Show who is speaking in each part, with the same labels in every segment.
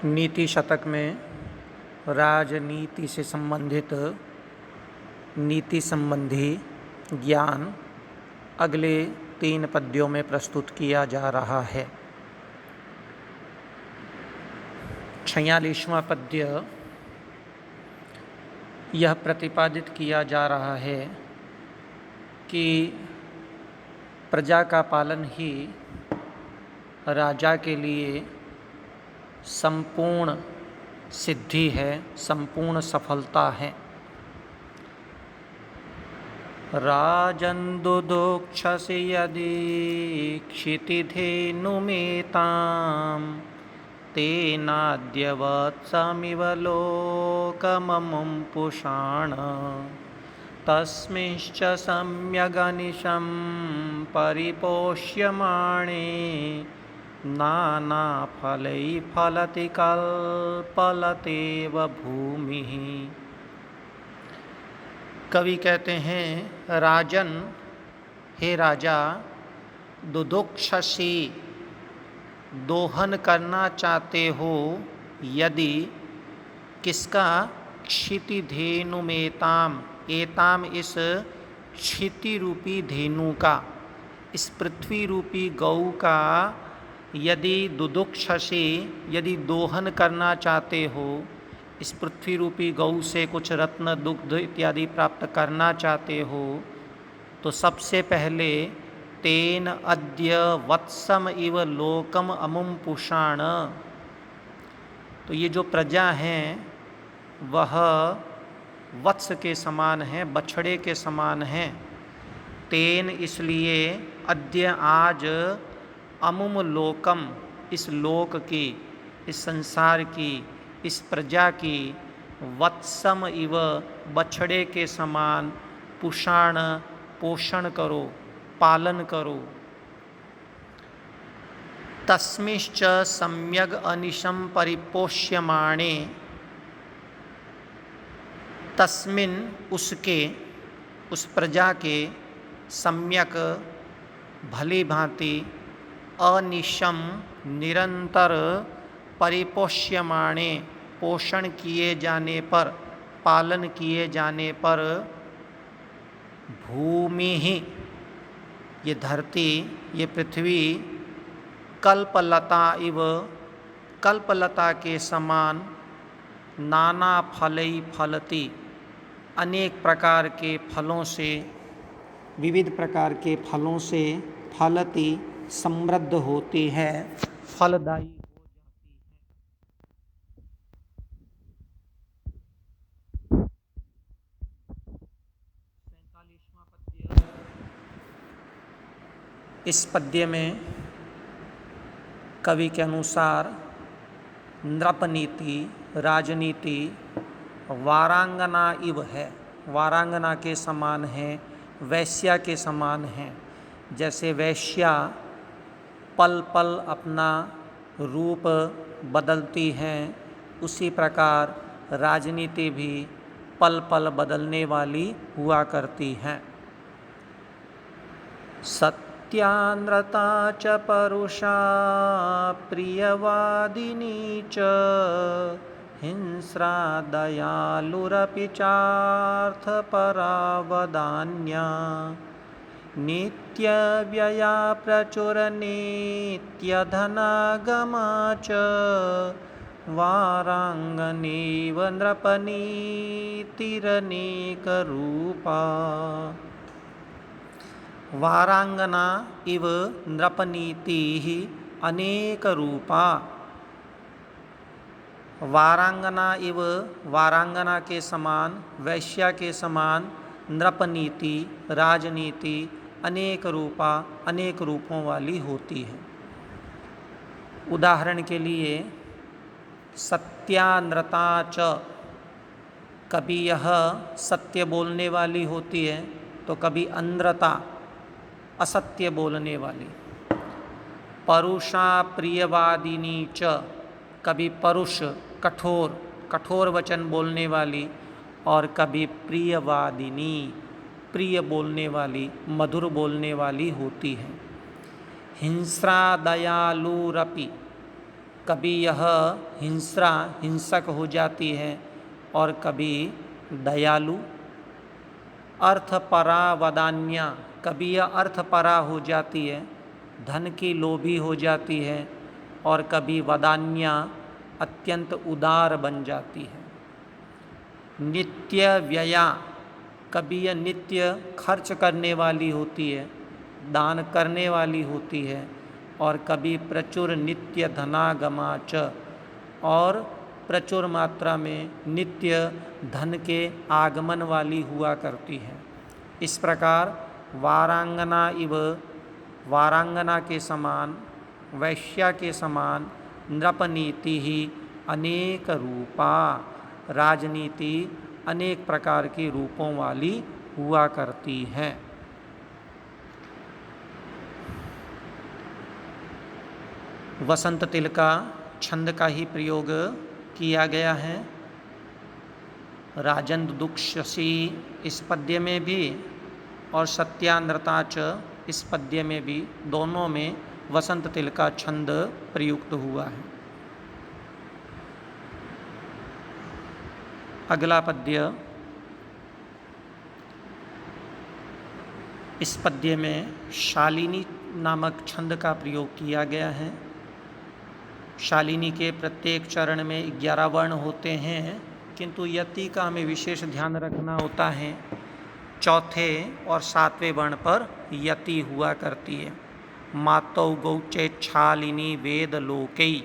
Speaker 1: नीति शतक में राजनीति से संबंधित नीति संबंधी ज्ञान अगले 3 पद्यों में प्रस्तुत किया जा रहा है। 46वां पद्य यह प्रतिपादित किया जा रहा है कि प्रजा का पालन ही राजा के लिए संपूर्ण सिद्धि है, संपूर्ण सफलता है। राजन् दुदुक्षसि यदि क्षितिधेनुमेतां तेनाद्य वत्समिव लोकममुं पुषाण तस्मिंश्च सम्यगनिशं परिपोष्यमाणे नानाफलैः फलति कल्पलतेव भूमिः। कवि कहते हैं, राजन, हे राजा, दुदुक्षसि, दोहन करना चाहते हो यदि, किसका? क्षितिधेनुमेताम, एताम इस क्षिति रूपी धेनु का, इस पृथ्वी रूपी गौ का यदि दुदुक्षसि, यदि दोहन करना चाहते हो, इस पृथ्वी रूपी गौ से कुछ रत्न दुग्ध इत्यादि प्राप्त करना चाहते हो, तो सबसे पहले तेन अद्य वत्सम इव लोकम अमुम पुषाण, तो ये जो प्रजा हैं वह वत्स के समान है, बछड़े के समान हैं। तेन इसलिए, अद्य आज, अमुम लोकम इस लोक की, इस संसार की, इस प्रजा की, वत्सम इव बछड़े के समान पुषाण पोषण करो, पालन करो। तस्मिंश्च सम्यग अनिशं परिपोष्यमाणे, तस्मिन उसके, उस प्रजा के, सम्यक भली भांति, अनिशम निरंतर, परिपोष्यमाणे पोषण किए जाने पर, पालन किए जाने पर, भूमि ही ये धरती, ये पृथ्वी, कल्पलता इव, कल्पलता के समान, नाना फलै फलति, अनेक प्रकार के फलों से, विविध प्रकार के फलों से, फलति समृद्ध होती है, फलदायी हो जाती है। 47वां पद्य, इस पद्य में कवि के अनुसार नृपनीति, राजनीति वारांगना इव है, वारांगना के समान है, वैश्या के समान है। जैसे वैश्या पल पल अपना रूप बदलती हैं, उसी प्रकार राजनीति भी पल पल बदलने वाली हुआ करती हैं। सत्यान्द्रता च परुषा प्रियवादिनी च हिंस्रा दयालुरपि चार्थपरावदान्या नित्यव्यया प्रचुरनित्यधनागमा च वारांगनीव नृपनीतिरनेकरूपा। वारांगना इव नृपनीति अनेक रूपा। वारांगना इव, वारांगना के समान, वैश्या के समान, नृपनीति राजनीति अनेक रूपा, अनेक रूपों वाली होती है। उदाहरण के लिए, सत्यान्द्रता च, कभी यह सत्य बोलने वाली होती है तो कभी अंध्रता, असत्य बोलने वाली। परुषा प्रियवादिनी च, कभी परुष, कठोर, कठोर वचन बोलने वाली, और कभी प्रियवादिनी, प्रिय बोलने वाली, मधुर बोलने वाली होती है। हिंस्रा दयालुरपि, कभी यह हिंसक हो जाती है और कभी दयालु। अर्थपरा वदान्या, कभी यह अर्थपरा हो जाती है, धन की लोभी हो जाती है, और कभी वदान्या अत्यंत उदार बन जाती है। नित्य व्यया, कभी यह नित्य खर्च करने वाली होती है, दान करने वाली होती है, और कभी प्रचुर नित्य धनागमा च, और प्रचुर मात्रा में नित्य धन के आगमन वाली हुआ करती है। इस प्रकार वारांगना इव, वारांगना के समान, वैश्या के समान नृपनीति ही अनेक रूपा, राजनीति अनेक प्रकार के रूपों वाली हुआ करती है। वसंत तिल का छंद का ही प्रयोग किया गया है। राजन दुदुक्षसी इस पद्य में भी और सत्यानृता च इस पद्य में भी, दोनों में वसंत तिल का छंद प्रयुक्त हुआ है। अगला पद्य, इस पद्य में शालिनी नामक छंद का प्रयोग किया गया है। शालिनी के प्रत्येक चरण में 11 वर्ण होते हैं, किंतु यति का हमें विशेष ध्यान रखना होता है। चौथे और सातवें वर्ण पर यति हुआ करती है। मातौ गौचे छालिनी वेद लोकई,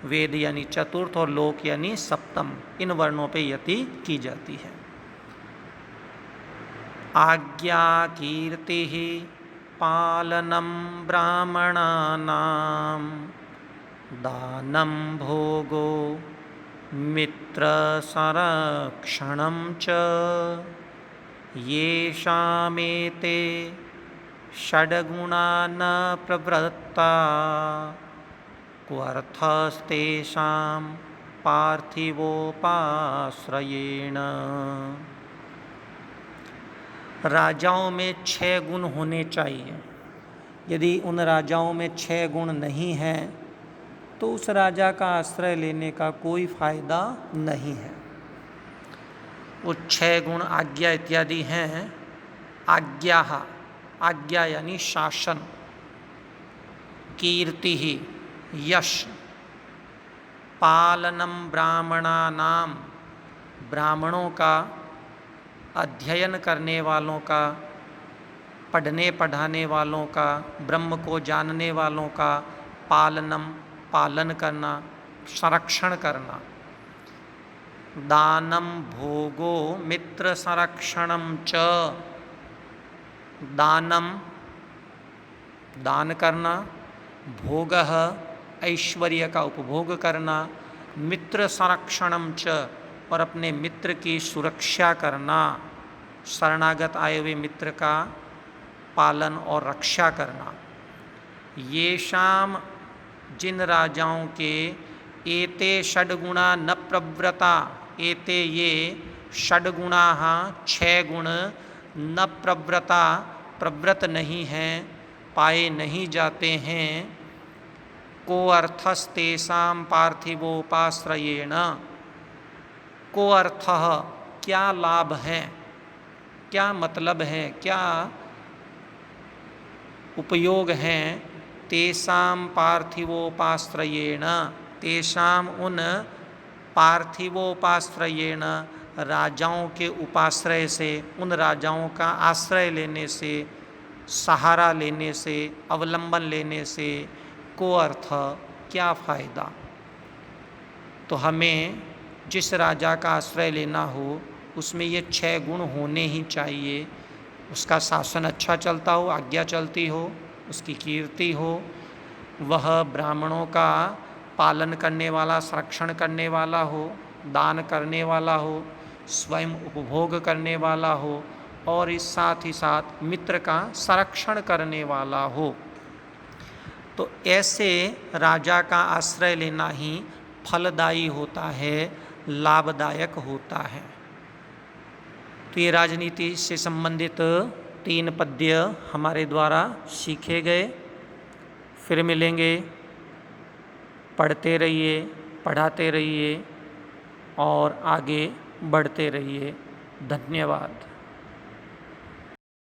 Speaker 1: वेद यानी चतुर्थ और लोक यानी सप्तम, इन वर्णों पे यति की जाती है। आज्ञा कीर्ति पालनम ब्राह्मणानाम, दानं भोगो मित्र संरक्षणं च, येषामेते षड्गुणा न प्रवृत्ता, क्वर्थस्तेषां पार्थिवोपाश्रयेण। राजाओं में 6 गुण होने चाहिए। यदि उन राजाओं में 6 गुण नहीं हैं तो उस राजा का आश्रय लेने का कोई फायदा नहीं है। वो 6 गुण आज्ञा इत्यादि हैं। आज्ञा, आज्ञा यानी शासन, कीर्ति ही यश, पालनम ब्राह्मणानाम, ब्राह्मणों का, अध्ययन करने वालों का, पढ़ने पढ़ाने वालों का, ब्रह्म को जानने वालों का, पालनम पालन करना, संरक्षण करना। दानम भोगो मित्र संरक्षणम च, दानम दान करना, भोगः ऐश्वर्य का उपभोग करना, मित्र संरक्षणम च और अपने मित्र की सुरक्षा करना, शरणागत आए हुए मित्र का पालन और रक्षा करना। ये शाम, जिन राजाओं के एते षड्गुणा न प्रवृता, एते ये षड्गुणा 6 गुण न प्रवृता, प्रवृत नहीं हैं, पाए नहीं जाते हैं। को अर्थस्तेषां पार्थिवोपाश्रयेण, को अर्थः क्या लाभ है, क्या मतलब है, क्या उपयोग है। तेषां पार्थिवोपाश्रयेण, तेषां उन पार्थिवोपाश्रयेण राजाओं के उपाश्रय से, उन राजाओं का आश्रय लेने से, सहारा लेने से, अवलंबन लेने से को अर्थ क्या फ़ायदा। तो हमें जिस राजा का आश्रय लेना हो उसमें ये 6 गुण होने ही चाहिए। उसका शासन अच्छा चलता हो, आज्ञा चलती हो, उसकी कीर्ति हो, वह ब्राह्मणों का पालन करने वाला, संरक्षण करने वाला हो, दान करने वाला हो, स्वयं उपभोग करने वाला हो, और इस साथ ही साथ मित्र का संरक्षण करने वाला हो। तो ऐसे राजा का आश्रय लेना ही फलदायी होता है, लाभदायक होता है। तो ये राजनीति से संबंधित 3 पद्य हमारे द्वारा सीखे गए। फिर मिलेंगे पढ़ते रहिए, पढ़ाते रहिए और आगे बढ़ते रहिए। धन्यवाद।